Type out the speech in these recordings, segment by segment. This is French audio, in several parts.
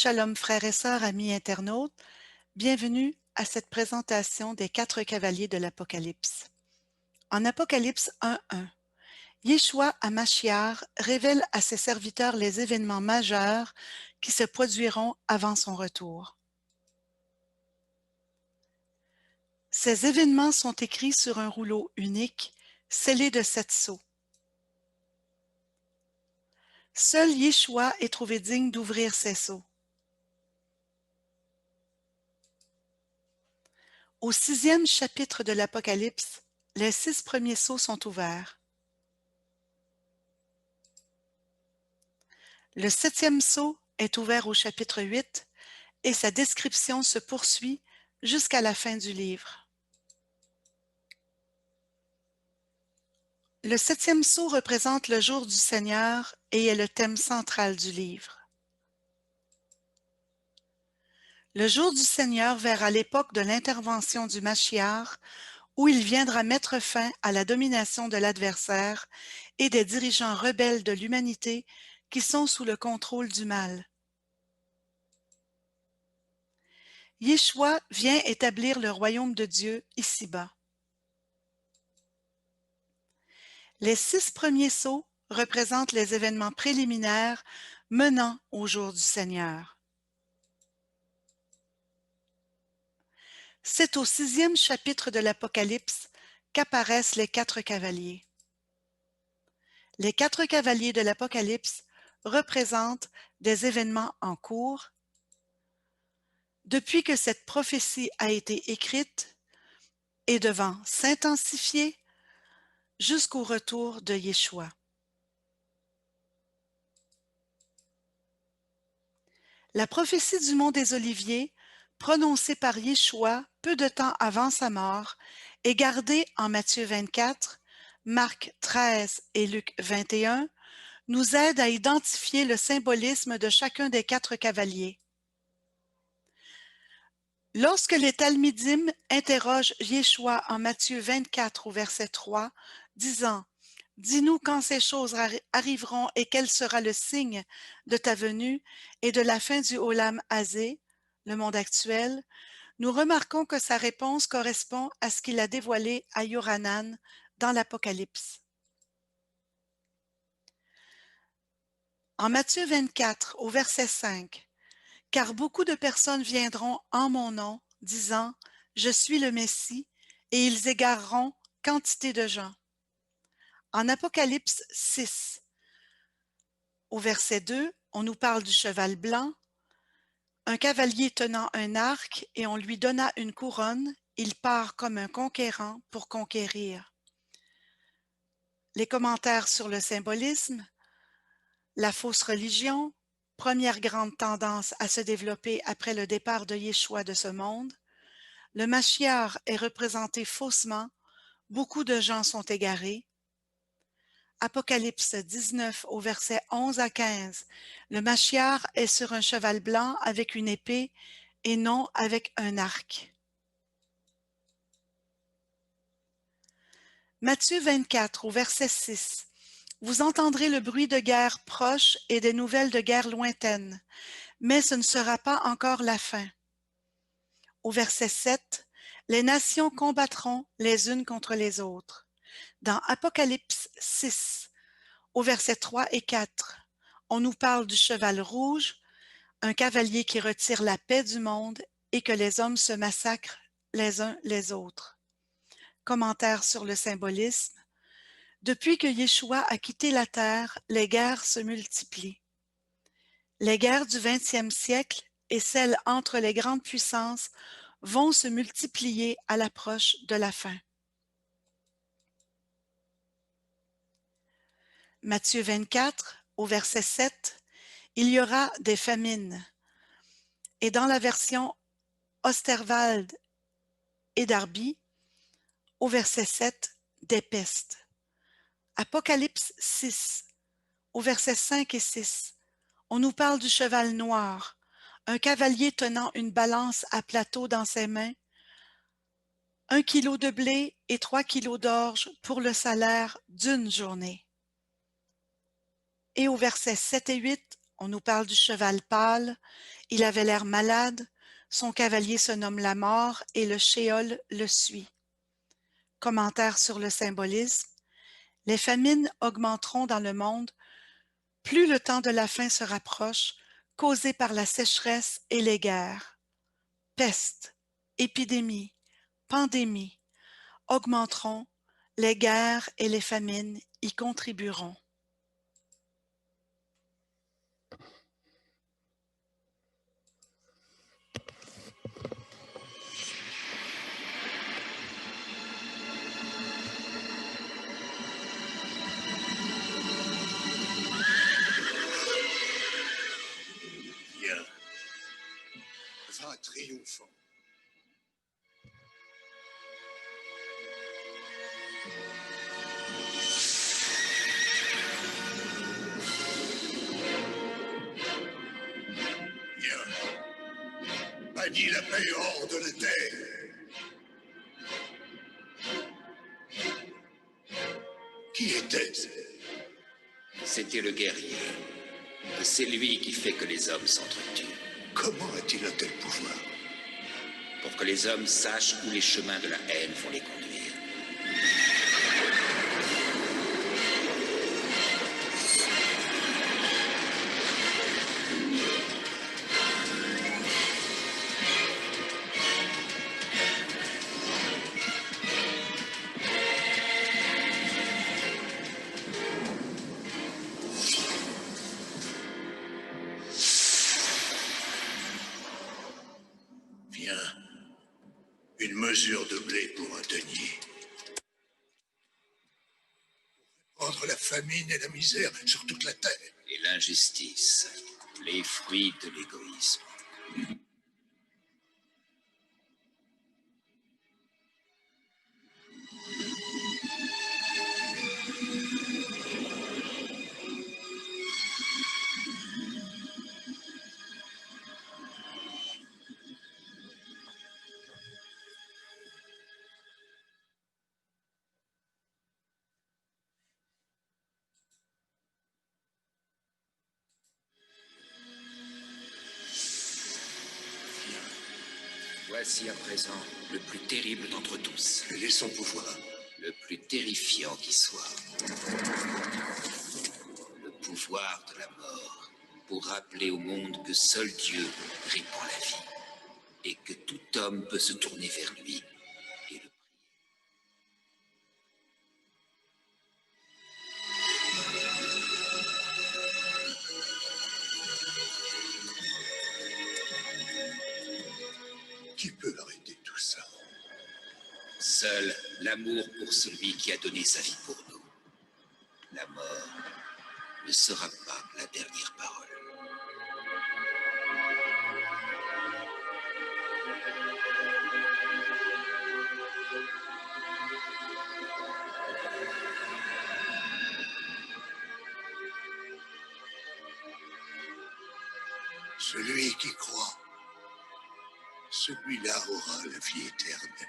Shalom frères et sœurs, amis internautes, bienvenue à cette présentation des 4 cavaliers de l'Apocalypse. En Apocalypse 1.1, Yeshua HaMashiach révèle à ses serviteurs les événements majeurs qui se produiront avant son retour. Ces événements sont écrits sur un rouleau unique, scellé de 7 sceaux. Seul Yeshua est trouvé digne d'ouvrir ces sceaux. Au 6e chapitre de l'Apocalypse, les 6 premiers sceaux sont ouverts. Le 7e sceau est ouvert au chapitre 8 et sa description se poursuit jusqu'à la fin du livre. Le 7e sceau représente le jour du Seigneur et est le thème central du livre. Le jour du Seigneur verra l'époque de l'intervention du Mashiach, où il viendra mettre fin à la domination de l'adversaire et des dirigeants rebelles de l'humanité qui sont sous le contrôle du mal. Yeshua vient établir le royaume de Dieu ici-bas. Les 6 premiers sceaux représentent les événements préliminaires menant au jour du Seigneur. C'est au 6e chapitre de l'Apocalypse qu'apparaissent les 4 cavaliers. Les 4 cavaliers de l'Apocalypse représentent des événements en cours. Depuis que cette prophétie a été écrite et devant s'intensifier jusqu'au retour de Yeshua. La prophétie du mont des Oliviers, prononcée par Yeshua peu de temps avant sa mort, est gardée en Matthieu 24, Marc 13 et Luc 21, nous aide à identifier le symbolisme de chacun des 4 cavaliers. Lorsque les Talmidim interrogent Yeshua en Matthieu 24 au verset 3, disant « Dis-nous quand ces choses arriveront et quel sera le signe de ta venue et de la fin du Olam Hazé, le monde actuel », nous remarquons que sa réponse correspond à ce qu'il a dévoilé à Yohanan dans l'Apocalypse. En Matthieu 24 au verset 5, « Car beaucoup de personnes viendront en mon nom, disant « Je suis le Messie », et ils égareront quantité de gens. » En Apocalypse 6, au verset 2, on nous parle du cheval blanc, un cavalier tenant un arc, et on lui donna une couronne, il part comme un conquérant pour conquérir. Les commentaires sur le symbolisme, la fausse religion, première grande tendance à se développer après le départ de Yeshua de ce monde. Le Mashiach est représenté faussement, beaucoup de gens sont égarés. Apocalypse 19 au verset 11 à 15, le Mashiach est sur un cheval blanc avec une épée et non avec un arc. Matthieu 24 au verset 6, vous entendrez le bruit de guerre proche et des nouvelles de guerre lointaines, mais ce ne sera pas encore la fin. Au verset 7, les nations combattront les unes contre les autres. Dans Apocalypse 6, au verset 3 et 4, on nous parle du cheval rouge, un cavalier qui retire la paix du monde et que les hommes se massacrent les uns les autres. Commentaire sur le symbolisme. Depuis que Yeshua a quitté la terre, les guerres se multiplient. Les guerres du 20e siècle et celles entre les grandes puissances vont se multiplier à l'approche de la fin. Matthieu 24, au verset 7, il y aura des famines. Et dans la version Osterwald et Darby, au verset 7, des pestes. Apocalypse 6, au verset 5 et 6, on nous parle du cheval noir, un cavalier tenant une balance à plateau dans ses mains, 1 kilo de blé et 3 kilos d'orge pour le salaire d'une journée. Et au verset 7 et 8, On nous parle du cheval pâle, il avait l'air malade, son cavalier se nomme la mort et le shéol le suit. Commentaire sur le symbolisme. Les famines augmenteront dans le monde plus le temps de la fin se rapproche, causé par la sécheresse et les guerres. Peste, épidémie, pandémie augmenteront, les guerres et les famines y contribueront. Bien. Va triomphant. Bien. Bannis la paix hors de la terre. Qui était-ce? C'était le guerrier. C'est lui qui fait que les hommes s'entretuent. Comment a-t-il un tel pouvoir? Pour que les hommes sachent où les chemins de la haine vont les conduire. Viens. Une mesure de blé pour un denier. Rendre la famine et la misère sur toute la terre. Et l'injustice, les fruits de l'égoïsme. Voici à présent le plus terrible d'entre tous. Laissons pouvoir. Le plus terrifiant qui soit. Le pouvoir de la mort, pour rappeler au monde que seul Dieu répand la vie, et que tout homme peut se tourner vers lui et le prier. Qui peut arrêter tout ça? Seul l'amour pour celui qui a donné sa vie pour nous. La mort ne sera pas la dernière parole. Celui qui croit, celui-là aura la vie éternelle.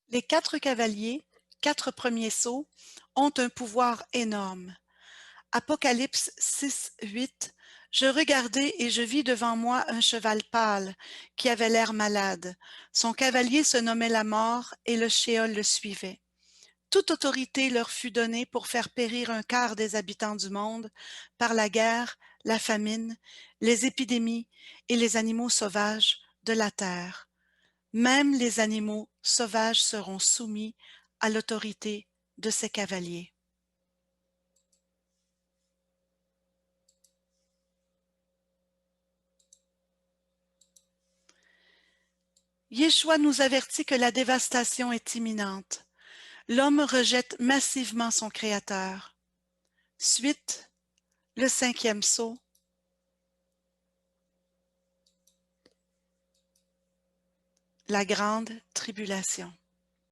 Les 4 cavaliers, 4 premiers sceaux, ont un pouvoir énorme. Apocalypse 6, 8. Je regardai et je vis devant moi un cheval pâle, qui avait l'air malade. Son cavalier se nommait la mort, et le shéol le suivait. Toute autorité leur fut donnée pour faire périr un quart des habitants du monde par la guerre, la famine, les épidémies et les animaux sauvages de la terre. Même les animaux sauvages seront soumis à l'autorité de ces cavaliers. Yeshua nous avertit que la dévastation est imminente. L'homme rejette massivement son Créateur. Suite, le 5e sceau. La grande tribulation.